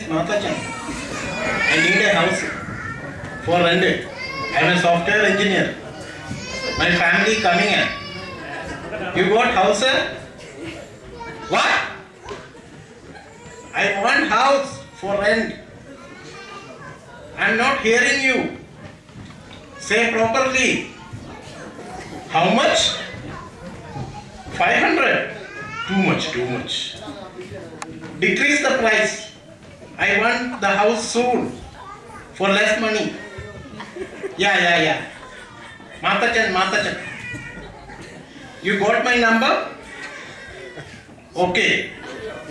Matachan, I need a house for rent. I am a software engineer. My family coming in. You got house? What? I want house for rent. I am not hearing you. Say properly. How much? 500. Too much. Decrease the price. I want the house soon for less money. Yeah. Matachan. You got my number? Okay.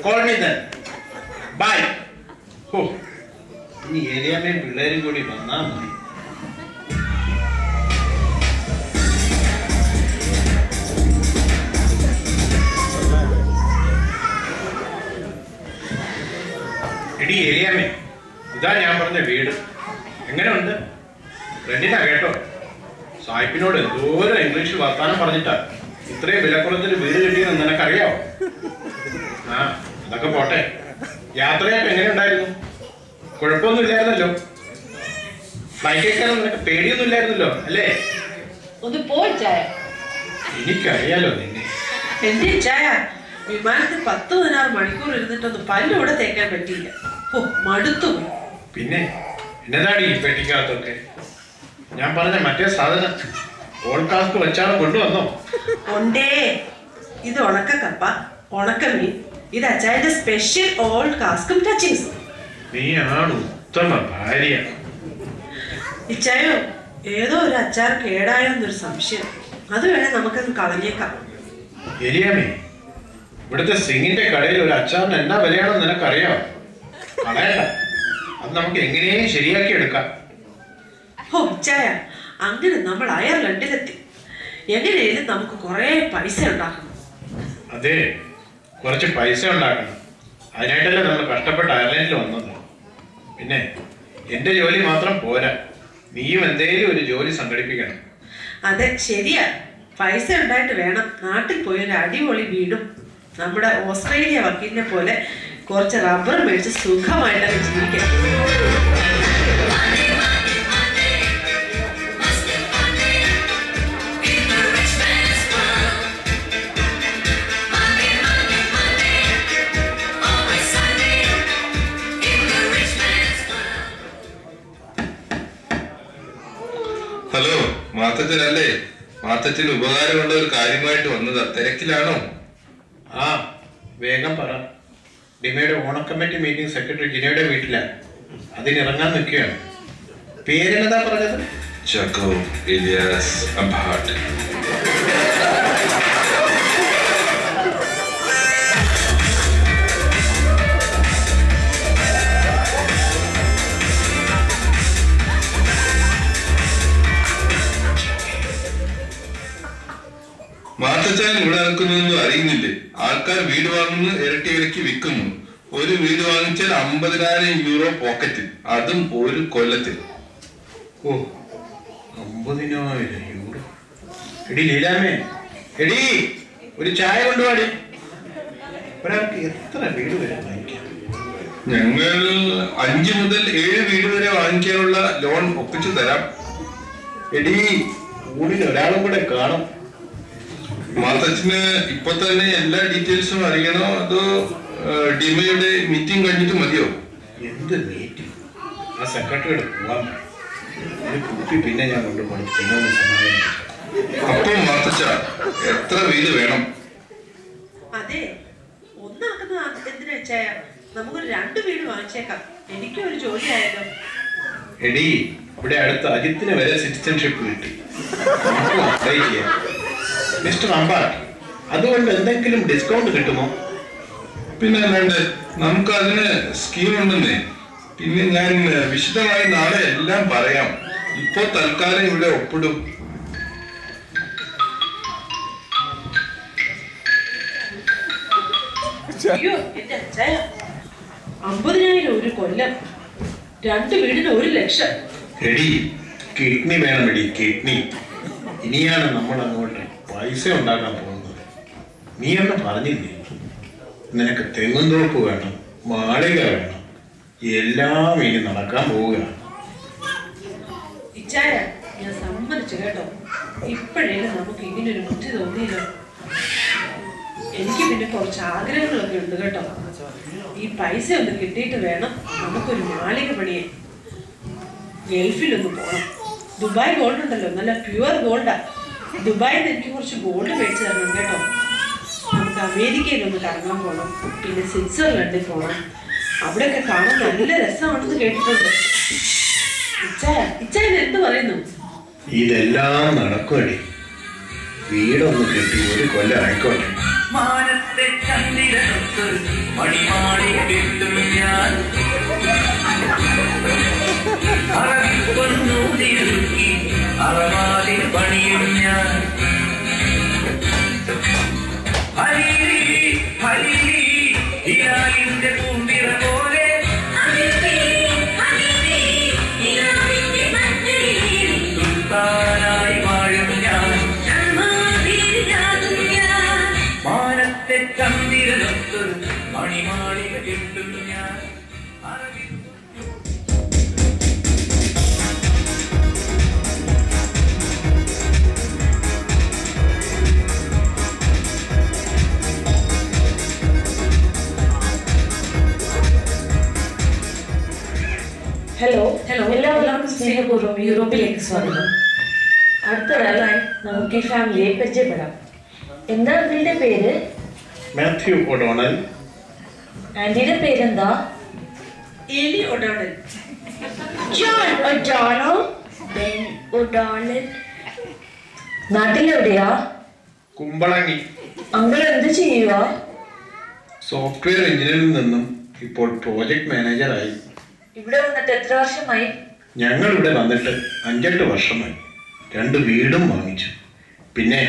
Call me then. Bye. Oh. In the area mein pillari kodi vanna madi. Idi area mein idha njan parna veedu engane undu rentina ketto സായിപ്പിനോട് എന്തോരം ഇംഗ്ലീഷിൽ വർത്താനം പറഞ്ഞിട്ടാ ഇത്രയും വിലക്കുറത്തിന് വീട് കിട്ടിയെന്ന് നിനക്കറിയാവോ? ആ അതൊക്കെ പോട്ടെ. യാത്രയൊക്കെ എങ്ങനെ ഉണ്ടായിരുന്നു? കുഴപ്പമൊന്നും ഇല്ലായിരുന്നല്ലോ. ഫ്ലൈറ്റ് കേൾക്കാനും നിനക്ക് പേടിയൊന്നും ഇല്ലായിരുന്നല്ലോ അല്ലേ? ഒന്ന് പോയി ചായ. എനിക്കറിയാലോ നിന്നെ. എന്റെ ചായ വിമാനത്തിൽ 10-16 മണിക്കൂർ ഇരുന്നിട്ടൊന്ന് പല്ലൂടെ തേക്കാൻ പറ്റിയില്ല. ഓ മടുത്തു. പിന്നെ എന്നതാടി ഈ പെട്ടിക്കകത്തൊക്കെ? ഞാൻ പറഞ്ഞ മറ്റേ സാധനം ഓൾ കാസ്ക് വെച്ചാണ് കൊണ്ടുവന്നോ? ഉണ്ടേ. ഇത് ഉണക്ക കപ്പ, ഉണക്ക മീൻ. ഇത് അച്ചായന്റെ സ്പെഷ്യൽ ഓൾ കാസ്കും ടച്ചിങ്സ്. നീയാണ് ഉത്തമ ഭാര്യ. ഇച്ചായോ ഏതോ ഒരു അച്ചാർ കേടായോന്നൊരു സംശയം. അത് വേണേ നമുക്കത് കളഞ്ഞേക്കാം. എലിയാമേ, ഇവിടുത്തെ സിംഗിന്റെ കടയിൽ ഒരു അച്ചാറിന് എന്നാ വിലയാണെന്ന് നിനക്കറിയാം? കളയണ്ട, അത് നമുക്ക് എങ്ങനെയും ശരിയാക്കി എടുക്കാം. ഓ ചായ, അങ്ങനെ നമ്മൾ അയർലൻഡിലെത്തി. എങ്ങനെയും നമുക്ക് കുറെ പൈസ ഉണ്ടാക്കണം. അതെ, കുറച്ച് പൈസ ഉണ്ടാക്കണം. അതിനായിട്ടല്ലേ നമ്മൾ കഷ്ടപ്പെട്ട് അയർലൻഡിൽ വന്നത്. പിന്നെ എന്റെ ജോലി മാത്രം പോരാ, നീയും എന്തേലും ഒരു ജോലി സംഘടിപ്പിക്കണം. അതെ ശരിയാ. പൈസ ഉണ്ടായിട്ട് വേണം നാട്ടിൽ പോയി ഒരു അടിപൊളി വീടും നമ്മുടെ ഓസ്ട്രേലിയ വക്കീലിനെ പോലെ കുറച്ച് റബ്ബർ മേടിച്ച് സുഖമായിട്ടൊക്കെ ജീവിക്കാം. ഹലോ, മാത്തച്ഛനല്ലേ? മാത്തച്ഛന് ഉപകാരമുള്ള ഒരു കാര്യമായിട്ട് വന്നതാ. തിരക്കിലാണോ? ആ വേഗം പറ. ഡിമയുടെ ഓണക്കമ്മിറ്റി മീറ്റിംഗ് സെക്രട്ടറി ജിനയുടെ വീട്ടിലാണ്. അതിനിറങ്ങാൻ നിൽക്കുകയാണ്. പേരെന്നതാ പറഞ്ഞത്? ജാക്കോ ഇലിയാസ് അബാട്ട്. മാത്തച്ഛൻ ഇവിടെ നിൽക്കുന്നൊന്നും അറിയുന്നില്ലേ? ആൾക്കാർ വീട് വാങ്ങുന്നു, ഇരട്ടി വിലയ്ക്ക് വിൽക്കുന്നു. ഒരു വീട് വാങ്ങിച്ചാൽ 50,000 യൂറോ പോക്കറ്റ്, അതും ഒരു കൊല്ലത്തിൽ. ഓ, 50,000 യൂറോ. എടി ലീലാമേ, എടി ഒരു ചായ കൊണ്ടുപോടി. ഒരാൾക്ക് എത്ര വീട് വരെ വാങ്ങിക്കാം? ഞങ്ങൾ 5 മുതൽ 7 വീട് വരെ വാങ്ങിക്കാനുള്ള ലോൺ ഒപ്പിച്ചു തരാം. എടി കൂടിന് ഒരാളും കൂടെ കാണും. മാത്തച്ഛന് ഇപ്പൊ തന്നെ എല്ലാ ഡീറ്റെയിൽസും അറിയണോ അതോ ഡിമയുടെ മീറ്റിംഗ് കഴിഞ്ഞിട്ട് മതിയോ? എന്ത് മീറ്റിംഗ്? ആ സെക്രട്ടറിയുടെ പോവാൻ ഒരു കുപ്പി പിന്നെ ഞാൻ കൊണ്ടുപോകണം. പിന്നെ ഒന്ന് സമാധാനിപ്പിക്കാം. അപ്പം മാത്തച്ഛ എത്ര വീട് വേണം? അതെ, ഒന്നാക്കുന്നത് എന്തിനാ വെച്ചായ നമുക്കൊരു 2 വീട് വാങ്ങിച്ചേക്കാം. എനിക്കും ഒരു ജോലി ആയല്ലോ. എടി ഇവിടെ അടുത്ത് അജിത്തിന് വരെ സിറ്റിസൺഷിപ്പ് കിട്ടി. മിസ്റ്റർ അമ്പാട്ട്, അതുകൊണ്ട് എന്തെങ്കിലും ഡിസ്കൗണ്ട് കിട്ടുമോ? പിന്നെ അല്ലാണ്ട് നമുക്ക് അതിന് സ്കീം ഉണ്ടെന്നേ. പിന്നെ ഞാൻ വിശദമായി നാളെ എല്ലാം പറയാം. ഇപ്പൊ തൽക്കാലം ഇവിടെ ഒപ്പിടും. അയ്യോ എന്റെ അച്ചായ, 50,000 ഒരു കൊല്ലം, 2 വീടിന് 1 ലക്ഷം. എടി കിഡ്നി വേണം. എടി കിഡ്നി. ഇനിയാണ് നമ്മൾ അങ്ങോട്ട് പൈസ ഉണ്ടാക്കാൻ പോകുന്നത്. നീ എന്ന് പറഞ്ഞില്ലേ, നിനക്ക് തെങ്ങുംതോപ്പ് വേണം, മാളിക വേണം, എല്ലാം ഇനി നടക്കാൻ പോവുകയാണ്. ഇച്ചായ, ഞാൻ സമ്മതിച്ചു കേട്ടോ. ഇപ്പോഴേലും നമുക്ക് ഇങ്ങനൊരു ബുദ്ധി തോന്നിയില്ലോ. എനിക്ക് പിന്നെ കുറച്ച് ആഗ്രഹങ്ങളൊക്കെ ഉണ്ട് കേട്ടോ. ഈ പൈസ ഒന്ന് കിട്ടിയിട്ട് വേണം നമുക്കൊരു മാളിക പണിയാൻ. ഗൾഫിലൊന്ന് പോകണം. ദുബായ് ഗോൾഡ് ഉണ്ടല്ലോ, നല്ല പ്യുവർ ഗോൾഡാ. ദുബായിൽ നിന്ന് എനിക്ക് കുറച്ച് ഗോൾഡ് മേടിച്ചു തരണം കേട്ടോ. നമുക്ക് അമേരിക്കയിലൊന്ന് കറങ്ങാൻ പോകണം, പിന്നെ സ്വിറ്റ്സർലൻഡിൽ പോകണം. അവിടെയൊക്കെ കാണാൻ നല്ല രസമാണെന്ന് കേട്ടിട്ടുണ്ട്. ഇച്ചായ എന്ത് പറയുന്നു? ഇതെല്ലാം നടക്കുവടി. വീടൊന്ന് കിട്ടി ഒരു കൊല്ലം ആയിക്കോട്ടെ. മാനത്തെ ചന്ദ്രനൊത്ത് മണിമാടി കിട്ടും ഞാൻ അറവിപ്പൊന്നൂതിരുക്കി അറവാതിൽ പണിയും ഞാൻ ഹരിരി ഹരിരി ഇരാലിന്റെ പൂമ്പിറ പോലെ സുൽത്താനായി വാഴും ഞാൻ മാനത്തെ ചന്ദ്രനൊത്ത് മണിമാളിക കിട്ടും ഞാൻ ഹലോ എല്ലാവർക്കും സ്നേഹപൂർവ്വം യൂറോപ്പിലേക്ക് സ്വാഗതം. അടുത്തതായി നമുക്ക് ഈ ഫാമിലിയെ പരിചയപ്പെടാം. എന്താണ് നിങ്ങളുടെ പേര്? മാത്യു ഒഡോണൽ. ആന്റിയുടെ പേരെന്താ? എലി ഒഡോണൽ. ജോൺ ഒഡോണൽ. ബെൻ ഒഡോണൽ. നാട്ടിലെവിടെയാ? കുമ്പളങ്ങി. അങ്കിൾ എന്ത് ചെയ്യുക? സോഫ്റ്റ്വെയർ എഞ്ചിനീയറിൽ നിന്നും ഇപ്പോൾ പ്രോജക്ട് മാനേജറായി. ഇവിടെ വന്നിട്ട് എത്ര വർഷമായി? ഞങ്ങൾ ഇവിടെ വന്നിട്ട് 5-8 വർഷമായി. 2 വീടും വാങ്ങിച്ചു. പിന്നെ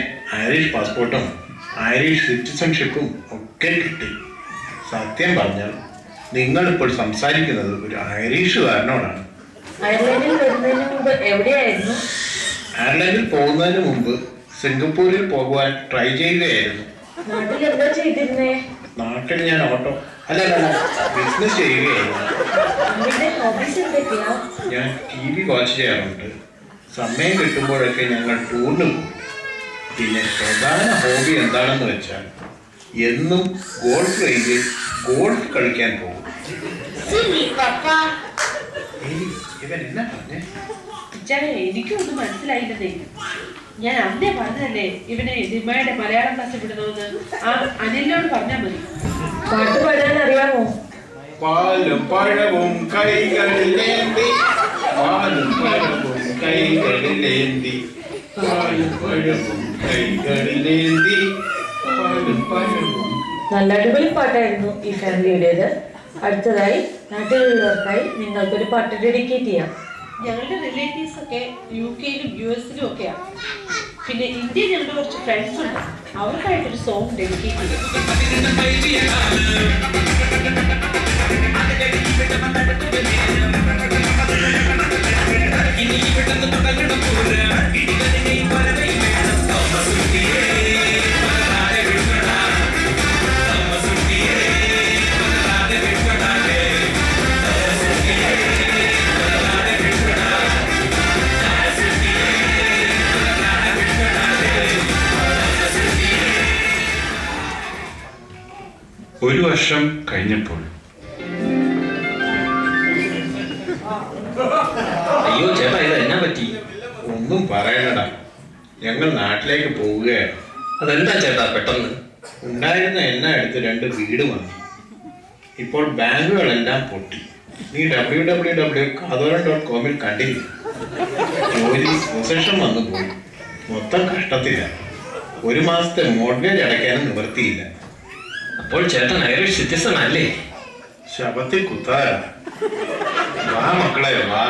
ഐറിഷ് പാസ്പോർട്ടും ഐറിഷ് സിറ്റിസൺഷിപ്പും ഒക്കെ കിട്ടി. സത്യം പറഞ്ഞാൽ നിങ്ങളിപ്പോൾ സംസാരിക്കുന്നത് ഒരു ഐറിഷുകാരനോടാണ്. അയർലൻഡിൽ വരുന്നതിന് മുമ്പ് എവിടെയായിരുന്നു? അയർലൻഡിൽ പോകുന്നതിന് മുമ്പ് സിംഗപ്പൂരിൽ പോകുവാൻ ട്രൈ ചെയ്യുകയായിരുന്നു. നാട്ടിൽ എന്താ ചെയ്തിരുന്നേ? നാട്ടിൽ ഞാൻ ഓട്ടോ അല്ല ബിസിനസ് ചെയ്യുകയായിരുന്നു. നിങ്ങളുടെ ഹോബീസ് എന്തൊക്കെയാ? ഞാൻ TV വാച്ച് ചെയ്യാറുണ്ട്. സമയം കിട്ടുമ്പോഴൊക്കെ ഞങ്ങൾ ടൂറിന് പോകും. പിന്നെ പ്രധാന ഹോബി എന്താണെന്ന് വെച്ചാൽ എന്നും ഗോൾഫ് റേഞ്ചിൽ ഗോൾഫ് കളിക്കാൻ പോകും. ഇവൻ എന്നാ പറഞ്ഞേ? ഇച്ചായ, എനിക്കൊന്നും മനസ്സിലായില്ലെന്നേ. ഞാൻ അന്നേ പറഞ്ഞതല്ലേ ഇവനെ നിമ്മയുടെ മലയാളം ക്ലാസ് വിടണമെന്ന്. ആ അനിലിനോട് പറഞ്ഞാൽ മതി. പാട്ട് പാടാൻ അറിയാമോ? പാലും പഴവും കൈകളിലേന്തി പാലും പഴവും കൈകളിലേന്തി പാലും പഴവും കൈകളിലേന്തി പാലും പഴവും. നല്ല അടിപൊളി പാട്ടായിരുന്നു ഈ ഫാമിലിയുടേത്. അടുത്തതായി നാട്ടിലുള്ളവർക്കായി നിങ്ങൾക്കൊരു പാട്ട് ഡെഡിക്കേറ്റ് ചെയ്യാം. ഞങ്ങളുടെ റിലേറ്റീവ്സ് ഒക്കെ UK-ലും US-ലും ഒക്കെയാണ്. പിന്നെ ഇന്ത്യയിൽ ഞങ്ങളുടെ കുറച്ച് ഫ്രണ്ട്സ് ഉണ്ട്. അവർക്കായിട്ടൊരു സോങ് ഡെഡിക്കേറ്റ് ചെയ്യും. ഒരു വർഷം കഴിഞ്ഞപ്പോൾ അയ്യോ ചേട്ടാ, ഇത് എന്നാ പറ്റി? ഒന്നും പറയണടാ, ഞങ്ങൾ നാട്ടിലേക്ക് പോവുകയാണ്. അതെന്താ ചേട്ടാ പെട്ടെന്ന്? ഉണ്ടായിരുന്ന എല്ലാം എടുത്ത് 2 വീട് വാങ്ങി. ഇപ്പോൾ ബാങ്കുകളെല്ലാം പൊട്ടി. നീ www.kadoran.com കണ്ടില്ല? ജോലി പൊസിഷൻ വന്നു പോയി. മൊത്തം കഷ്ടത്തിലാണ്. 1 മാസത്തെ മോർഗേജ് അടയ്ക്കാനും നിവൃത്തിയില്ല. അപ്പോൾ ചേട്ടൻ ഐറിഷ് സിറ്റിസൺ അല്ലേ? ശബത്തിൽ കുത്താര. വാ മക്കളെ വാ.